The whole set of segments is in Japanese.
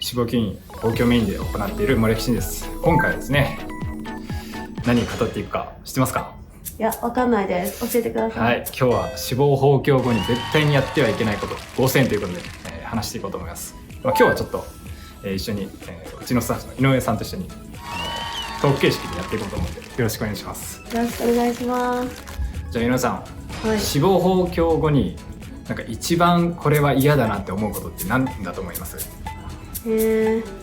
脂肪吸引東京メインで行っている森木真です。今回はですね、何語っていくか知ってますか？いや、わかんないです。教えてください。はい、今日は脂肪放狂後に絶対にやってはいけないこと5選ということで、話していこうと思います。今日はちょっと、一緒に、うちのスタッフの井上さんと一緒にトーク形式でやっていこうと思うので、よろしくお願いします。よろしくお願いします。じゃあ井上さん、はい、脂肪放狂後になんか一番これは嫌だなって思うことって何だと思います？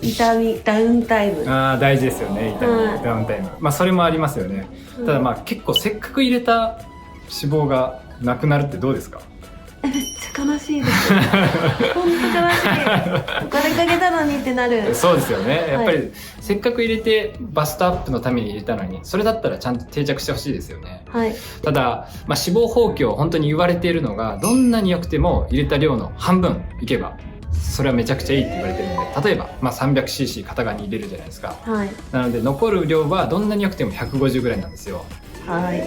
痛み、ダウンタイム。大事ですよね、痛み、ダウンタイム。まあそれもありますよね。ただまあ結構せっかく入れた脂肪がなくなるってどうですか？めっちゃ悲しいです。本当悲しい。お金かけたのにってなる。そうですよね。やっぱり、せっかく入れてバストアップのために入れたのに、それだったらちゃんと定着してほしいですよね。はい。ただ、まあ、脂肪放棄本当に言われているのが、どんなに良くても入れた量の半分いけばそれはめちゃくちゃいいって言われてるので、例えば、まあ、300cc 片側に入れるじゃないですか。はい。なので残る量はどんなに良くても150ぐらいなんですよ。はい。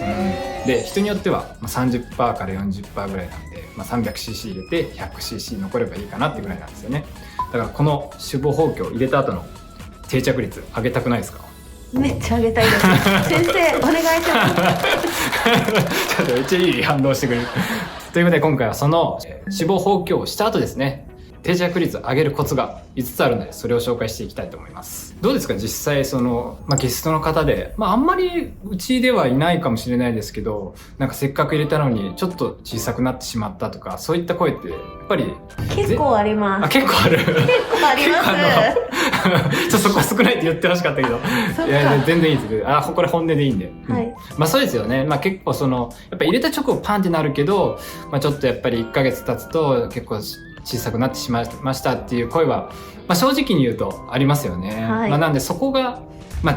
で人によっては 30% から 40% ぐらいなんで、まあ、300cc 入れて 100cc 残ればいいかなってぐらいなんですよね。だからこの脂肪放棄を入れた後の定着率上げたくないですか？めっちゃ上げたいです。先生お願いしますちょっとめっちゃいい反応してくれるということで、今回はその脂肪放棄をした後ですね、定着率を上げるコツが5つあるので、それを紹介していきたいと思います。どうですか、実際ゲストの方で、あんまりうちではいないかもしれないですけど、なんかせっかく入れたのにちょっと小さくなってしまったとか、そういった声ってやっぱり結構あります。結構ある。結構あります。そこは少ないって言ってほしかったけど、いや全然いいです。これ本音でいいんで。はい。そうですよね。結構やっぱ入れた直後パンってなるけど、ちょっとやっぱり1ヶ月経つと結構小さくなってしまいましたっていう声は、正直に言うとありますよね。はい。なんでそこが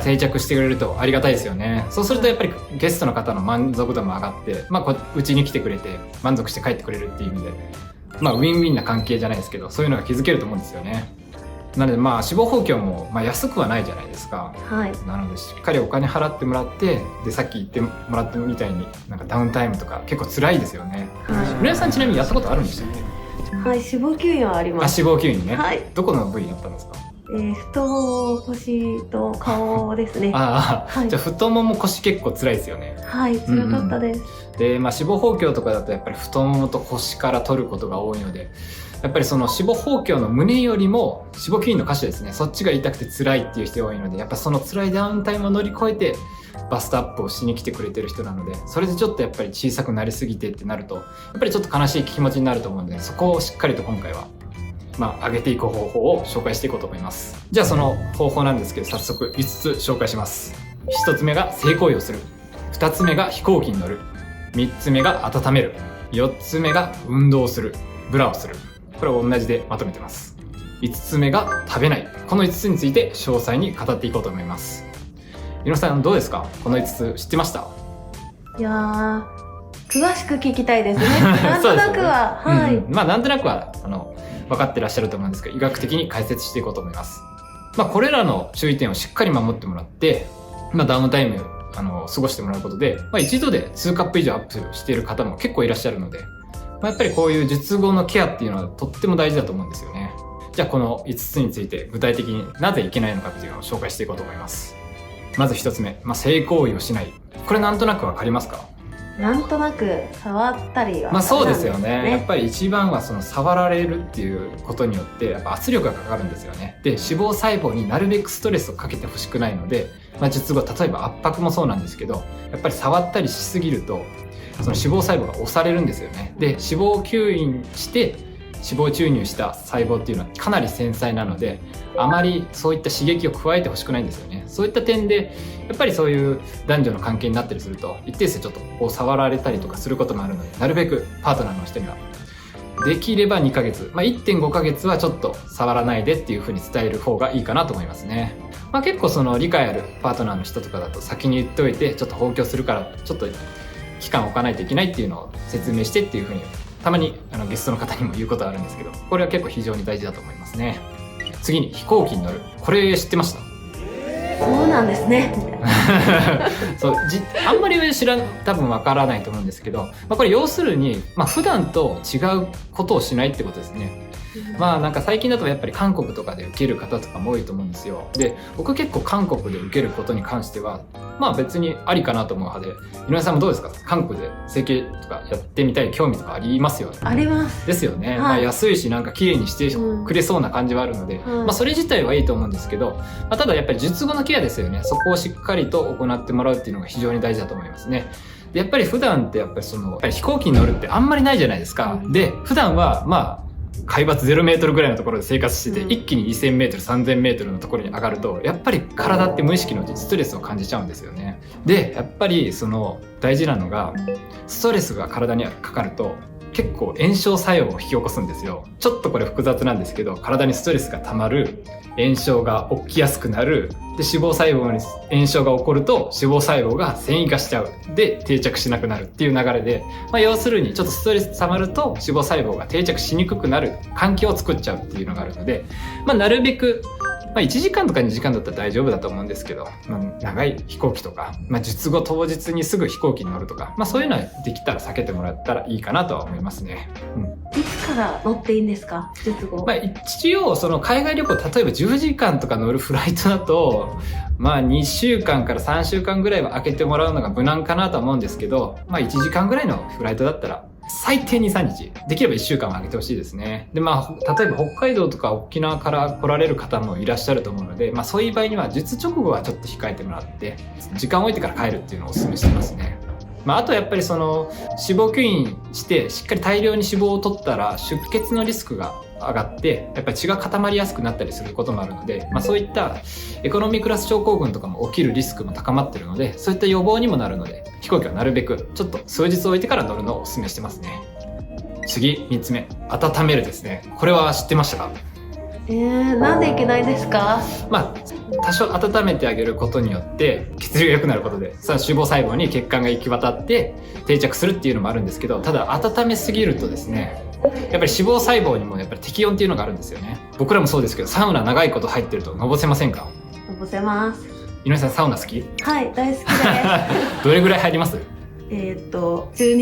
定着してくれるとありがたいですよね。そうするとやっぱりゲストの方の満足度も上がって、うちに来てくれて満足して帰ってくれるっていう意味で、ウィンウィンな関係じゃないですけど、そういうのが築けると思うんですよね。なので脂肪放棄も安くはないじゃないですか。はい。なのでしっかりお金払ってもらって、でさっき言ってもらったみたいになんかダウンタイムとか結構辛いですよね。村井さんちなみにやったことあるんでしたっけ？はい、脂肪吸引はあります。脂肪吸引ね。はい。どこの部位やったんですか？太もも、腰と顔ですね。はい、じゃあ太もも腰結構辛いですよね。はい、辛かったです。で、脂肪放棄とかだとやっぱり太ももと腰から取ることが多いので、やっぱりその脂肪放棄の胸よりも脂肪吸引の箇所ですね、そっちが痛くて辛いっていう人が多いので、やっぱその辛いダウンタイムを乗り越えてバストアップをしに来てくれてる人なので、それでちょっとやっぱり小さくなりすぎてってなると、やっぱりちょっと悲しい気持ちになると思うので、そこをしっかりと今回は上げていく方法を紹介していこうと思います。じゃあその方法なんですけど、早速5つ紹介します。1つ目が性行為をする、2つ目が飛行機に乗る、3つ目が温める、4つ目が運動する、ブラをする。これを同じでまとめてます。5つ目が食べない。この5つについて詳細に語っていこうと思います。井野さんどうですか？この5つ知ってました？いやー、詳しく聞きたいですね。なんとなくは、はい。なんとなくは分かってらっしゃると思うんですけど、医学的に解説していこうと思います。これらの注意点をしっかり守ってもらって、ダウンタイム過ごしてもらうことで、一度で2カップ以上アップしている方も結構いらっしゃるので、やっぱりこういう術後のケアっていうのはとっても大事だと思うんですよね。じゃあこの5つについて具体的になぜいけないのかっていうのを紹介していこうと思います。まず1つ目、性行為をしない。これなんとなくわかりますか？なんとなく触ったりは、そうですよね。やっぱり一番はその触られるっていうことによってやっぱ圧力がかかるんですよね。で、脂肪細胞になるべくストレスをかけてほしくないので、術後例えば圧迫もそうなんですけど、やっぱり触ったりしすぎるとその脂肪細胞が押されるんですよね。で、脂肪吸引して脂肪注入した細胞っていうのはかなり繊細なので、あまりそういった刺激を加えてほしくないんですよね。そういった点でやっぱりそういう男女の関係になったりすると、一定数ちょっと触られたりとかすることもあるので、なるべくパートナーの人にはできれば2ヶ月、1.5 ヶ月はちょっと触らないでっていう風に伝える方がいいかなと思いますね。結構その理解あるパートナーの人とかだと先に言っておいて、ちょっと放棄をするからちょっと期間を置かないといけないっていうのを説明してっていう風にたまにゲストの方にも言うことあるんですけど、これは結構非常に大事だと思いますね。次に飛行機に乗る。これ知ってました？そうなんですね。そうあんまり多分わからないと思うんですけど、これ要するに、普段と違うことをしないってことですね。まあなんか最近だとやっぱり韓国とかで受ける方とかも多いと思うんですよ。で、僕結構韓国で受けることに関してはまあ別にありかなと思う派で、井上さんもどうですか？韓国で整形とかやってみたい興味とかありますよね？あります。ですよね。はい、まあ安いしなんか綺麗にしてくれそうな感じはあるので、まあそれ自体はいいと思うんですけど、まあ、ただやっぱり術後のケアですよね。そこをしっかりと行ってもらうっていうのが非常に大事だと思いますね。でやっぱり普段ってやっぱりやっぱり飛行機に乗るってあんまりないじゃないですか。で普段はまあ海抜0メートルぐらいのところで生活してて、一気に2000メートル3000メートルのところに上がるとやっぱり体って無意識のうちにストレスを感じちゃうんですよね。でやっぱりその大事なのがストレスが体にかかると結構炎症作用を引き起こすんですよ。ちょっとこれ複雑なんですけど、体にストレスが溜まる、炎症が起きやすくなる、で脂肪細胞に炎症が起こると脂肪細胞が繊維化しちゃう、で定着しなくなるっていう流れで、まあ、要するにちょっとストレス溜まると脂肪細胞が定着しにくくなる環境を作っちゃうっていうのがあるので、まあ、なるべくまあ、1時間とか2時間だったら大丈夫だと思うんですけど、まあ、長い飛行機とか、まあ、術後当日にすぐ飛行機に乗るとか、まあ、そういうのはできたら避けてもらったらいいかなとは思いますね。いつから乗っていいんですか？術後。まあ、一応その海外旅行、例えば10時間とか乗るフライトだと、まあ、2週間から3週間ぐらいは空けてもらうのが無難かなとは思うんですけど、まあ、1時間ぐらいのフライトだったら最低 2,3 日できれば1週間は空けてほしいですね。でまあ例えば北海道とか沖縄から来られる方もいらっしゃると思うので、まあ、そういう場合には術直後はちょっと控えてもらって時間を置いてから帰るっていうのをお勧めしてますね。まあ、あとやっぱりその脂肪吸引してしっかり大量に脂肪を取ったら出血のリスクが上がってやっぱり血が固まりやすくなったりすることもあるので、まあ、そういったエコノミークラス症候群とかも起きるリスクも高まっているので、そういった予防にもなるので飛行機はなるべくちょっと数日置いてから乗るのをお勧めしてますね。次3つ目、温めるですね。これは知ってましたか？なんでいけないですか？まあ多少温めてあげることによって血流が良くなることでさ脂肪細胞に血管が行き渡って定着するっていうのもあるんですけど、ただ温めすぎるとですねやっぱり脂肪細胞にもやっぱり適温っていうのがあるんですよね。僕らもそうですけどサウナ長いこと入ってるとのぼせませんか？のぼせます。井上さんサウナ好き？はい、大好きですどれぐらい入ります12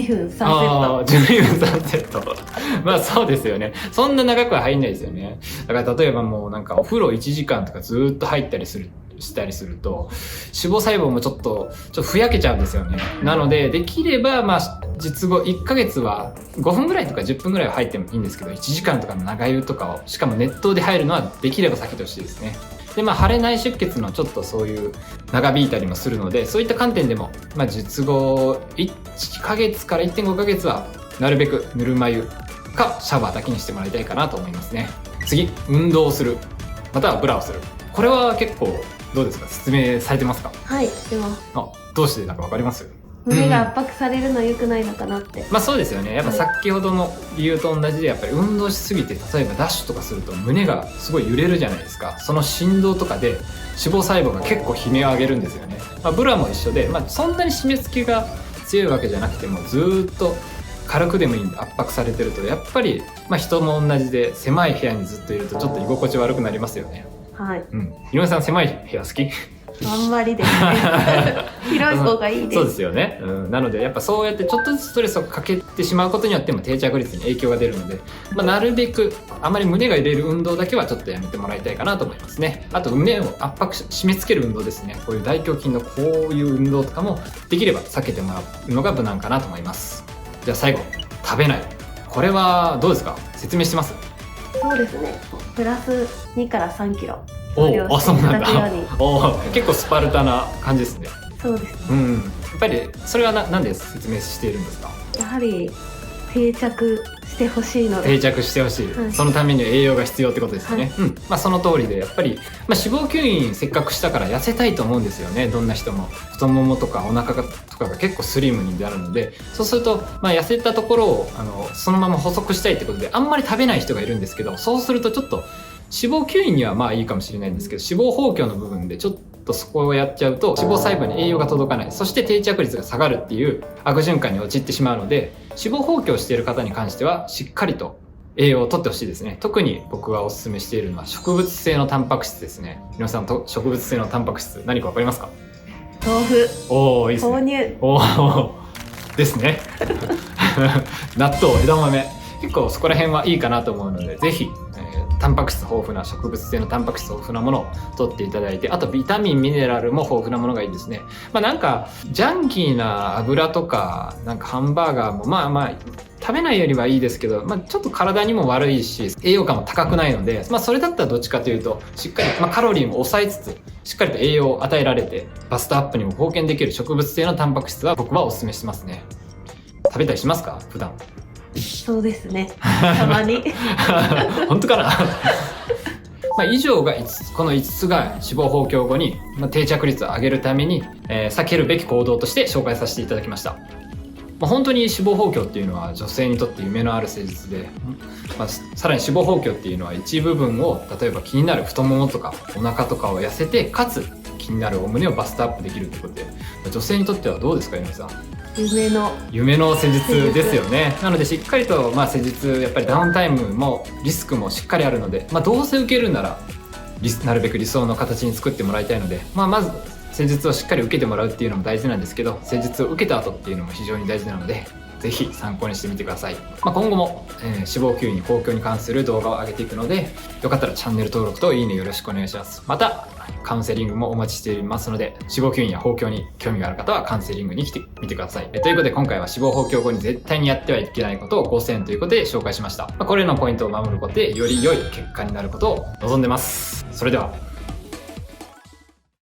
分3セット。12分3セットまあそうですよね。そんな長くは入んないですよね。だから例えばもうなんかお風呂1時間とかずっと入ったりしたりすると脂肪細胞もちょっとふやけちゃうんですよね。なのでできればまあ術後1ヶ月は5分ぐらいとか10分ぐらいは入ってもいいんですけど、1時間とかの長湯とかをしかも熱湯で入るのはできれば避けてほしいですね。でまあ腫れ内出血のちょっとそういう長引いたりもするので、そういった観点でも、まあ、術後1ヶ月から 1.5 ヶ月はなるべくぬるま湯かシャワーだけにしてもらいたいかなと思いますね。次、運動をするまたはブラをする。これは結構どうですか？説明されてますか？はい、してます。どうしてだか分かります？胸が圧迫されるのは良くないのかなって。まあそうですよね。やっぱ先ほどの理由と同じでやっぱり運動しすぎて例えばダッシュとかすると胸がすごい揺れるじゃないですか。その振動とかで脂肪細胞が結構悲鳴を上げるんですよね。まあ、ブラも一緒で、まあ、そんなに締め付けが強いわけじゃなくてもずっと軽くでもいいんで圧迫されてるとやっぱり、まあ、人も同じで狭い部屋にずっといるとちょっと居心地悪くなりますよね。はい。井上さん狭い部屋好き？あんまりですね広い方がいいです。そうですよね、なのでやっぱそうやってちょっとずつストレスをかけてしまうことによっても定着率に影響が出るので、まあ、なるべくあまり胸が入れる運動だけはちょっとやめてもらいたいかなと思いますね。あと胸を圧迫締め付ける運動ですね。こういう大胸筋のこういう運動とかもできれば避けてもらうのが無難かなと思います。じゃあ最後、食べない。これはどうですか？説明してます？そうですね、プラス2から3キロそうなんだ。結構スパルタな感じですね。そうですね、やっぱりそれはなんで説明しているんですか？やはり定着してほしいので。定着してほしい、はい、そのために栄養が必要ってことですよね、はい。まあ、その通りでやっぱり、まあ、脂肪吸引せっかくしたから痩せたいと思うんですよね。どんな人も太ももとかお腹とかが結構スリムになるので、そうすると、まあ、痩せたところをそのまま細くしたいってことであんまり食べない人がいるんですけど、そうするとちょっと脂肪吸引にはまあいいかもしれないんですけど、脂肪補強の部分でちょっとそこをやっちゃうと脂肪細胞に栄養が届かない、そして定着率が下がるっていう悪循環に陥ってしまうので、脂肪補強している方に関してはしっかりと栄養をとってほしいですね。特に僕がおすすめしているのは植物性のタンパク質ですね。皆さんと植物性のタンパク質何か分かりますか？豆腐、いいですね、豆乳ですね納豆、枝豆、結構そこら辺はいいかなと思うので、ぜひ、タンパク質豊富な植物性のタンパク質豊富なものを取っていただいて、あとビタミンミネラルも豊富なものがいいですね。なんかジャンキーな油とかなんかハンバーガーも食べないよりはいいですけど、ちょっと体にも悪いし栄養価も高くないので、それだったらどっちかというとしっかり、カロリーも抑えつつしっかりと栄養を与えられてバストアップにも貢献できる植物性のタンパク質は僕はお勧めしますね。食べたりしますか普段？そうですね、たまに本当かな以上がこの5つが脂肪補強後に定着率を上げるために、避けるべき行動として紹介させていただきました。本当に脂肪補強っていうのは女性にとって夢のある施術で、さらに脂肪補強っていうのは一部分を例えば気になる太ももとかお腹とかを痩せて、かつ気になるお胸をバストアップできるってことで、女性にとってはどうですか、井上さん？夢の施術ですよね。なのでしっかりと、施術やっぱりダウンタイムもリスクもしっかりあるので、どうせ受けるならなるべく理想の形に作ってもらいたいので、まず施術をしっかり受けてもらうっていうのも大事なんですけど、施術を受けた後っていうのも非常に大事なので、ぜひ参考にしてみてください。今後も、脂肪吸引補強に関する動画を上げていくので、よかったらチャンネル登録といいねよろしくお願いします。またカウンセリングもお待ちしていますので、脂肪吸引や補強に興味がある方はカウンセリングに来てみてください。ということで今回は脂肪補強後に絶対にやってはいけないことを5選ということで紹介しました。これらのポイントを守ることでより良い結果になることを望んでます。それでは。